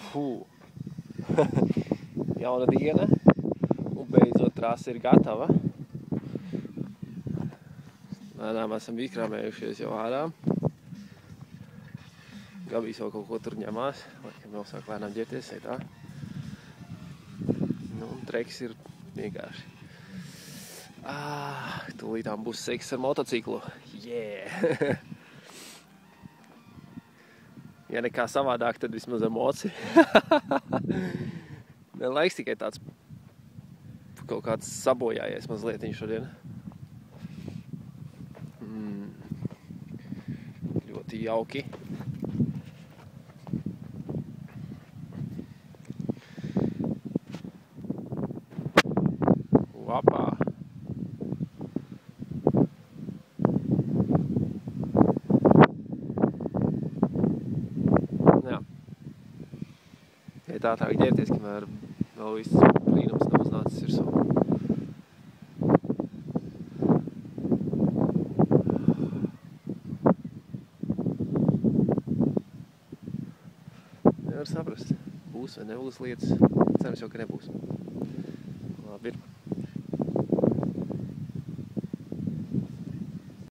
Fū. Jauna diena. Un beidzot trasa ir gatava. Lēnām esam izkrāmējušies jau ārā. Gabijs vēl kaut ko tur ņemās. Laikam vēl sāk lēnām ģerties, tā. Nu, treks ir vienkārši. Tūlītām būs seks ar motociklu. Yeah! Ja nekā savādāk, tad vismaz emocija. Laiks tikai tāds kaut kāds sabojājies mazlietiņš šodien. Ļoti jauki. Vapā. Jā. Ja tā ģērties, kamēr vēl viss brīnums nav uznācis virsū. Nevar saprast, būs vai nebūs lietas. Cerams jau, ka nebūs. Labi ir.